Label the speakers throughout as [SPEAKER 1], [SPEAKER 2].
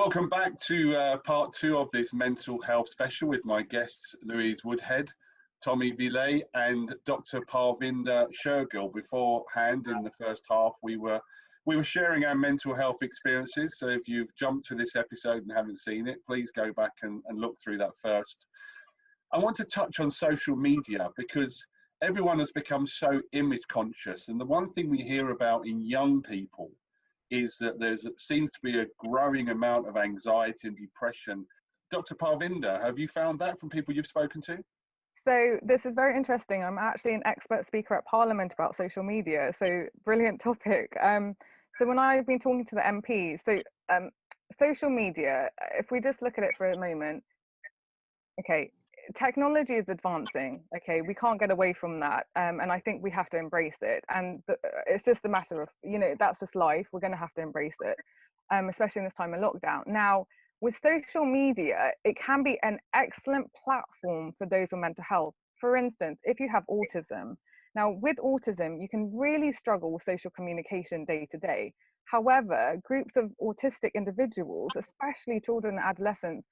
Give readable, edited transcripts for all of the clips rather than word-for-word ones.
[SPEAKER 1] Welcome back to part two of this mental health special with my guests Louise Woodhead, Tommy Villet and Dr. Parvinder Shergill. Beforehand, in the first half, we were sharing our mental health experiences. So if you've jumped to this episode and haven't seen it, please go back and look through that first. I want to touch on social media because everyone has become so image conscious. And the one thing we hear about in young people is that there seems to be a growing amount of anxiety and depression. Dr. Parvinder, have you found that from people you've spoken to?
[SPEAKER 2] So this is very interesting. I'm actually an expert speaker at Parliament about social media. So brilliant topic. So when I've been talking to the MPs, social media, if we just look at it for a moment, okay, technology is advancing. Okay, we can't get away from that. And I think we have to embrace it. And it's just a matter of, that's just life. We're going to have to embrace it, especially in this time of lockdown. Now, with social media, it can be an excellent platform for those with mental health. For instance, if you have autism, now with autism, you can really struggle with social communication day to day. However, groups of autistic individuals, especially children and adolescents,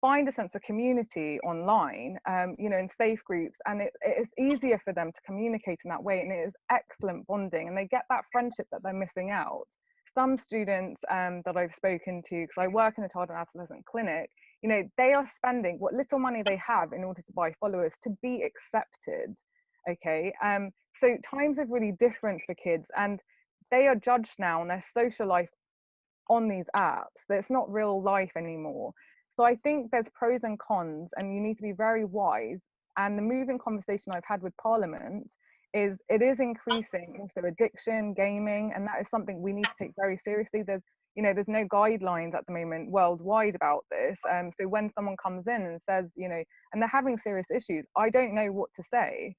[SPEAKER 2] find a sense of community online, in safe groups, and it is easier for them to communicate in that way, and it is excellent bonding, and they get that friendship that they're missing out. Some students that I've spoken to, because I work in a child and adolescent clinic, they are spending what little money they have in order to buy followers to be accepted. Okay, so times are really different for kids, and they are judged now on their social life on these apps. It's not real life anymore. So I think there's pros and cons, and you need to be very wise. And the moving conversation I've had with Parliament is it is increasing also addiction, gaming, and that is something we need to take very seriously. There's no guidelines at the moment worldwide about this. So when someone comes in and says, and they're having serious issues, I don't know what to say.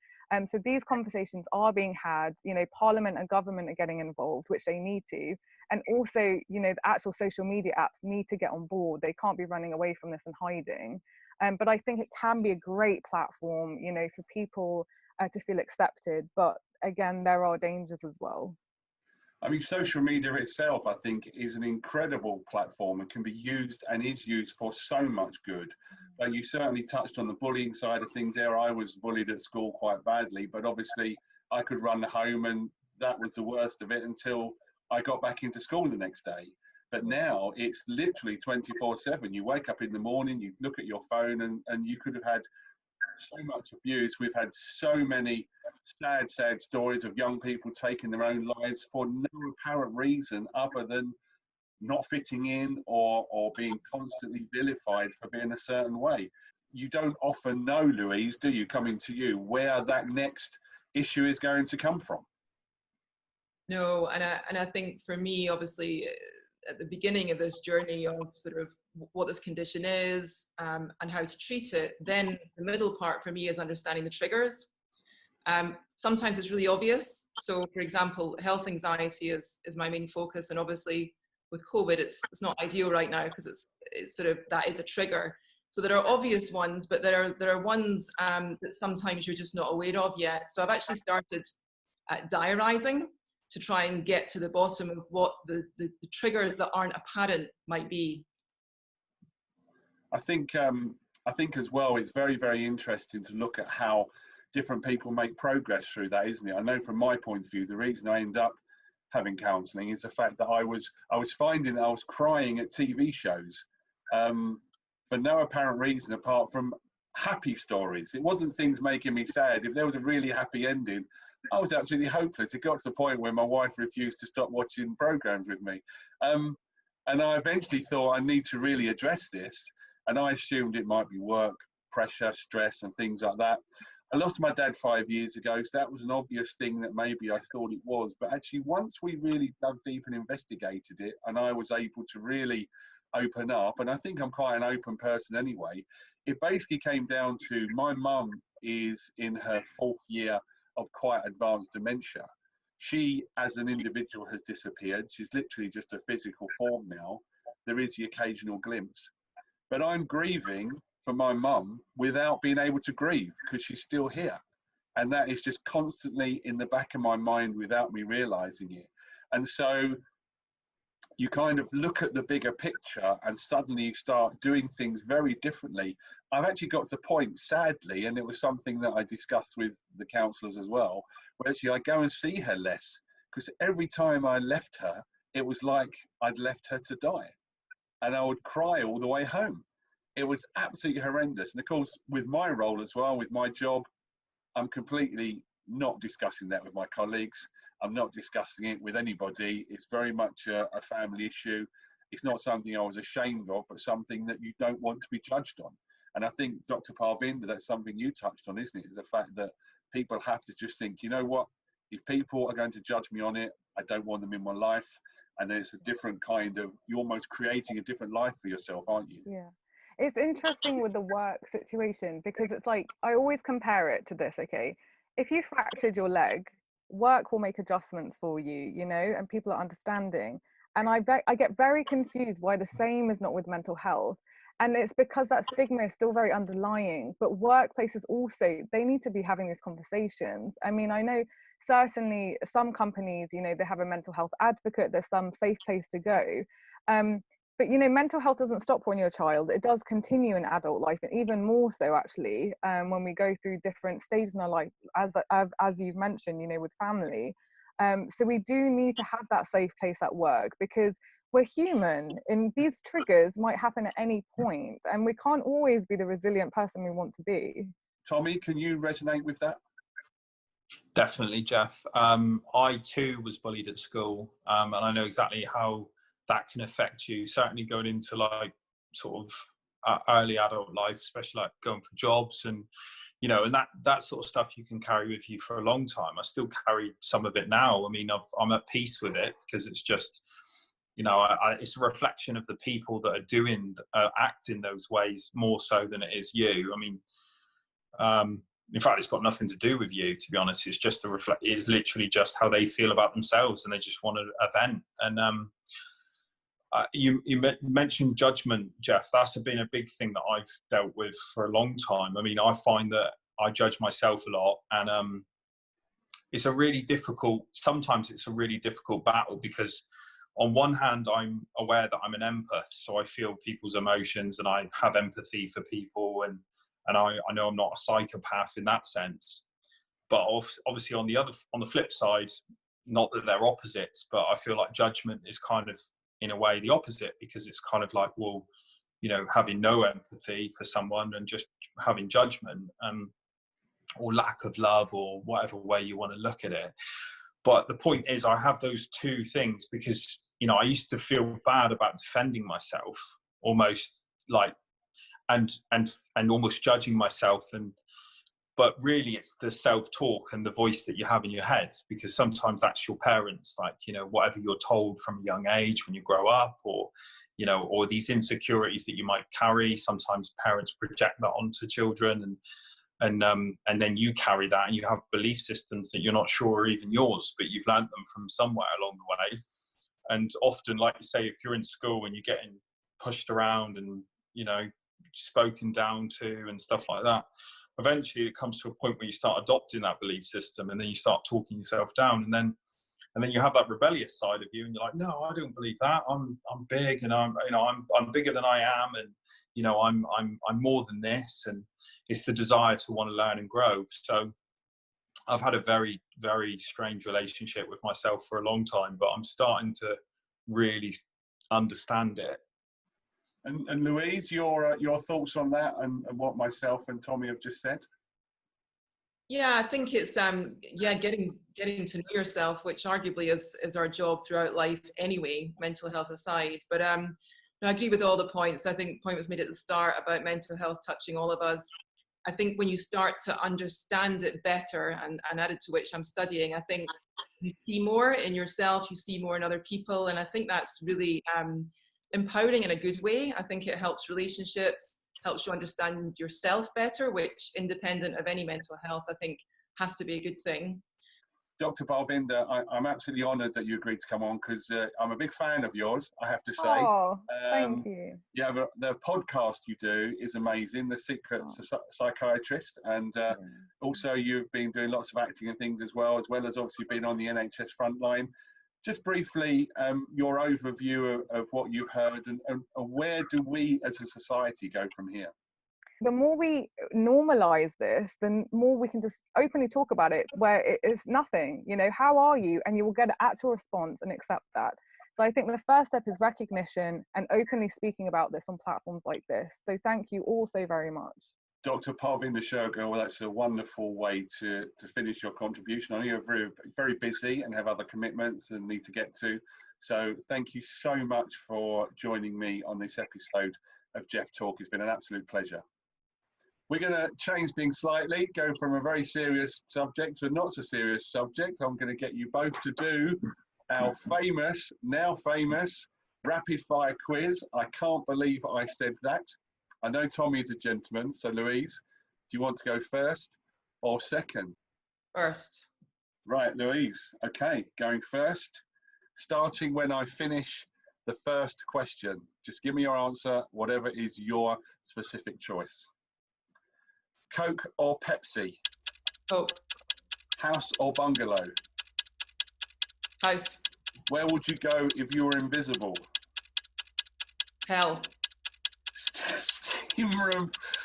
[SPEAKER 2] So these conversations are being had, Parliament and government are getting involved, which they need to. And also, the actual social media apps need to get on board. They can't be running away from this and hiding. But I think it can be a great platform, for people to feel accepted. But again, there are dangers as well.
[SPEAKER 1] I mean, social media itself, I think, is an incredible platform and can be used and is used for so much good. But you certainly touched on the bullying side of things there. I was bullied at school quite badly, but obviously I could run home, and that was the worst of it until I got back into school the next day. But now it's literally 24/7. You wake up in the morning, you look at your phone, and you could have had so much abuse. We've had so many sad stories of young people taking their own lives for no apparent reason other than not fitting in or being constantly vilified for being a certain way. You don't often know, Louise, do you, coming to you, where that next issue is going to come from?
[SPEAKER 3] No, and I think for me, obviously, at the beginning of this journey of sort of what this condition is and how to treat it, then the middle part for me is understanding the triggers. Sometimes it's really obvious. So, for example, health anxiety is my main focus, and obviously with COVID, it's not ideal right now because it's sort of, that is a trigger. So there are obvious ones, but there are ones that sometimes you're just not aware of yet. So I've actually started diarising to try and get to the bottom of what the triggers that aren't apparent might be.
[SPEAKER 1] I think as well, it's very, very interesting to look at how different people make progress through that, isn't it? I know from my point of view, the reason I end up having counselling is the fact that I was finding that I was crying at TV shows for no apparent reason apart from happy stories. It wasn't things making me sad. If there was a really happy ending, I was absolutely hopeless. It got to the point where my wife refused to stop watching programs with me. And I eventually thought I need to really address this. And I assumed it might be work, pressure, stress, and things like that. I lost my dad 5 years ago, so that was an obvious thing that maybe I thought it was. But actually, once we really dug deep and investigated it, and I was able to really open up, and I think I'm quite an open person anyway, it basically came down to my mum is in her 4th year of quite advanced dementia. She, as an individual, has disappeared. She's literally just a physical form now. There is the occasional glimpse. But I'm grieving for my mum without being able to grieve because she's still here. And that is just constantly in the back of my mind without me realising it. And so you kind of look at the bigger picture and suddenly you start doing things very differently. I've actually got to the point, sadly, and it was something that I discussed with the counsellors as well, where actually I go and see her less, because every time I left her, it was like I'd left her to die. And I would cry all the way home. It was absolutely horrendous. And of course, with my role as well, with my job, I'm completely not discussing that with my colleagues. I'm not discussing it with anybody. It's very much a family issue. It's not something I was ashamed of, but something that you don't want to be judged on. And I think, Dr. Parvinder, that's something you touched on, isn't it? Is the fact that people have to just think, you know what, if people are going to judge me on it, I don't want them in my life. And then it's a different kind of, you're almost creating a different life for yourself, aren't you?
[SPEAKER 2] Yeah. It's interesting with the work situation, because it's like, I always compare it to this, okay? If you fractured your leg, work will make adjustments for you, you know, and people are understanding. And I get very confused why the same is not with mental health. And it's because that stigma is still very underlying. But workplaces also, they need to be having these conversations. I mean, I know certainly some companies, you know, they have a mental health advocate, there's some safe place to go. But, you know, mental health doesn't stop when you're a child. It does continue in adult life, and even more so, actually, when we go through different stages in our life, as you've mentioned, you know, with family. So we do need to have that safe place at work, because we're human, and these triggers might happen at any point, and we can't always be the resilient person we want to be.
[SPEAKER 1] Tommy, can you resonate with that?
[SPEAKER 4] Definitely, Geoff. I too was bullied at school, and I know exactly how that can affect you, certainly going into like sort of early adult life, especially like going for jobs, and you know, and that sort of stuff you can carry with you for a long time. I still carry some of it now. I mean, I'm at peace with it, because it's just, you know, it's a reflection of the people that are doing act in those ways more so than it is you. I mean, in fact, it's got nothing to do with you, to be honest. It's just it is literally just how they feel about themselves, and they just want to vent. And you mentioned judgment, Geoff. That's been a big thing that I've dealt with for a long time. I mean, I find that I judge myself a lot, and it's a really difficult, sometimes it's a really difficult battle, because on one hand, I'm aware that I'm an empath, so I feel people's emotions and I have empathy for people, and I know I'm not a psychopath in that sense. But obviously on the flip side, not that they're opposites, but I feel like judgment is kind of in a way the opposite, because it's kind of like, well, you know, having no empathy for someone and just having judgment, or lack of love, or whatever way you want to look at it. But the point is, I have those two things, because, you know, I used to feel bad about defending myself, almost like, and almost judging myself, but really it's the self-talk and the voice that you have in your head, because sometimes that's your parents, like, you know, whatever you're told from a young age when you grow up, or, you know, or these insecurities that you might carry. Sometimes parents project that onto children, and then you carry that, and you have belief systems that you're not sure are even yours, but you've learned them from somewhere along the way. And often, like you say, if you're in school and you're getting pushed around and, you know, spoken down to and stuff like that, eventually it comes to a point where you start adopting that belief system, and then you start talking yourself down, and then you have that rebellious side of you, and you're like, no, I don't believe that. I'm big, and I'm bigger than I am, and, you know, I'm more than this. And it's the desire to want to learn and grow. So I've had a very, very strange relationship with myself for a long time, but I'm starting to really understand it.
[SPEAKER 1] And Louise, your thoughts on that, and what myself and Tommy have just said?
[SPEAKER 3] Yeah, I think it's getting to know yourself, which arguably is our job throughout life anyway, mental health aside. But I agree with all the points. I think the point was made at the start about mental health touching all of us. I think when you start to understand it better, and added to which I'm studying, I think you see more in yourself, you see more in other people, and I think that's really empowering in a good way. I think it helps relationships, helps you understand yourself better, which, independent of any mental health, I think has to be a good thing.
[SPEAKER 1] Dr. Parvinder, I'm absolutely honoured that you agreed to come on, because I'm a big fan of yours, I have to say.
[SPEAKER 2] Oh, thank you.
[SPEAKER 1] Yeah, the podcast you do is amazing, The Secret Psychiatrist, and also you've been doing lots of acting and things as well as obviously being on the NHS frontline. just briefly, your overview of what you've heard, and where do we as a society go from here?
[SPEAKER 2] The more we normalize this, the more we can just openly talk about it, where it is nothing, you know, how are you? And you will get an actual response and accept that. So I think the first step is recognition and openly speaking about this on platforms like this. So thank you all so very much.
[SPEAKER 1] Dr. Parvinder SHERGILL, well, that's a wonderful way to finish your contribution. I know you're very, very busy and have other commitments and need to get to. So thank you so much for joining me on this episode of Geoff Talk. It's been an absolute pleasure. We're going to change things slightly, go from a very serious subject to a not so serious subject. I'm going to get you both to do our famous, now famous, rapid fire quiz. I can't believe I said that. I know Tommy is a gentleman, so Louise, do you want to go first or second?
[SPEAKER 3] First.
[SPEAKER 1] Right, Louise, okay, going first. Starting when I finish the first question. Just give me your answer, whatever is your specific choice. Coke or Pepsi?
[SPEAKER 3] Coke.
[SPEAKER 1] House or bungalow?
[SPEAKER 3] House.
[SPEAKER 1] Where would you go if you were invisible?
[SPEAKER 3] Hell.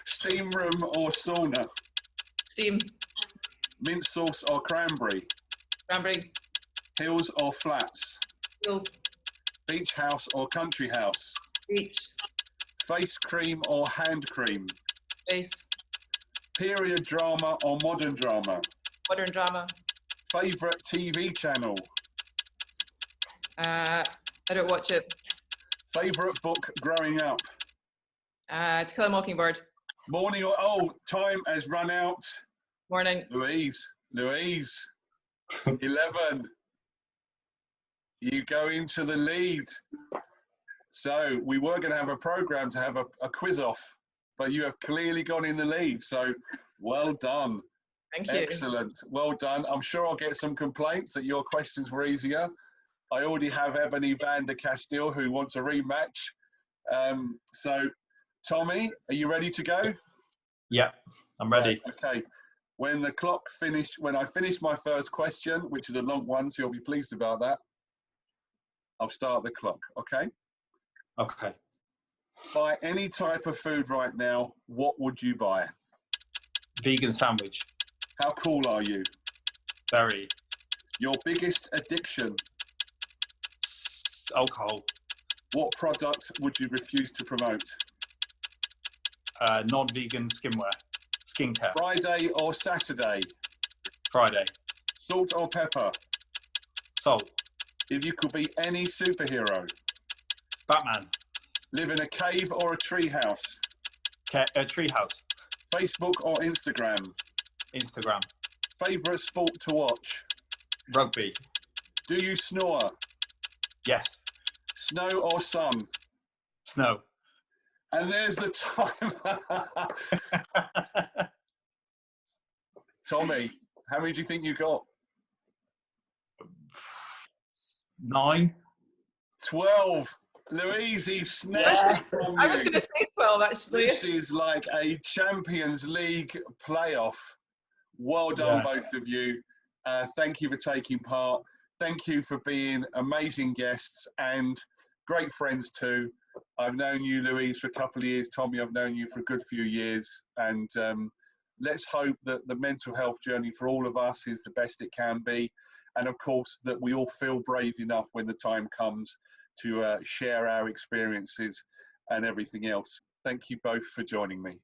[SPEAKER 1] Steam room or sauna?
[SPEAKER 3] Steam.
[SPEAKER 1] Mint sauce or cranberry?
[SPEAKER 3] Cranberry.
[SPEAKER 1] Hills or flats?
[SPEAKER 3] Hills.
[SPEAKER 1] Beach house or country house?
[SPEAKER 3] Beach.
[SPEAKER 1] Face cream or hand cream?
[SPEAKER 3] Face.
[SPEAKER 1] Period drama or modern drama?
[SPEAKER 3] Modern drama.
[SPEAKER 1] Favorite TV channel?
[SPEAKER 3] I don't watch it.
[SPEAKER 1] Favorite book growing up?
[SPEAKER 3] To Kill a Mockingbird.
[SPEAKER 1] Morning or, oh, time has run out.
[SPEAKER 3] Morning.
[SPEAKER 1] Louise, 11. You go into the lead. So we were going to have a program to have a quiz off, but you have clearly gone in the lead. So well done.
[SPEAKER 3] Thank you.
[SPEAKER 1] Excellent. Well done. I'm sure I'll get some complaints that your questions were easier. I already have Ebony van der Castile who wants a rematch. So Tommy, are you ready to go?
[SPEAKER 4] Yeah, I'm ready.
[SPEAKER 1] Right, okay. When I finish my first question, which is a long one, so you'll be pleased about that, I'll start the clock, okay?
[SPEAKER 4] Okay.
[SPEAKER 1] Buy any type of food right now, what would you buy?
[SPEAKER 4] Vegan sandwich.
[SPEAKER 1] How cool are you?
[SPEAKER 4] Very.
[SPEAKER 1] Your biggest addiction?
[SPEAKER 4] Alcohol.
[SPEAKER 1] What product would you refuse to promote?
[SPEAKER 4] Non-vegan skincare.
[SPEAKER 1] Friday or Saturday?
[SPEAKER 4] Friday.
[SPEAKER 1] Salt or pepper?
[SPEAKER 4] Salt.
[SPEAKER 1] If you could be any superhero?
[SPEAKER 4] Batman.
[SPEAKER 1] Live in a cave or a tree house?
[SPEAKER 4] Treehouse.
[SPEAKER 1] Facebook or Instagram?
[SPEAKER 4] Instagram.
[SPEAKER 1] Favorite sport to watch?
[SPEAKER 4] Rugby.
[SPEAKER 1] Do you snore?
[SPEAKER 4] Yes.
[SPEAKER 1] Snow or sun?
[SPEAKER 4] Snow.
[SPEAKER 1] And there's the time. Tommy, how many do you think you got?
[SPEAKER 4] 9.
[SPEAKER 1] 12. Louise, he snatched it from you.
[SPEAKER 3] I was going to say 12, actually.
[SPEAKER 1] This is like a Champions League playoff. Well done, both of you. Thank you for taking part. Thank you for being amazing guests and great friends too. I've known you, Louise, for a couple of years. Tommy, I've known you for a good few years. And let's hope that the mental health journey for all of us is the best it can be. And of course, that we all feel brave enough when the time comes to share our experiences and everything else. Thank you both for joining me.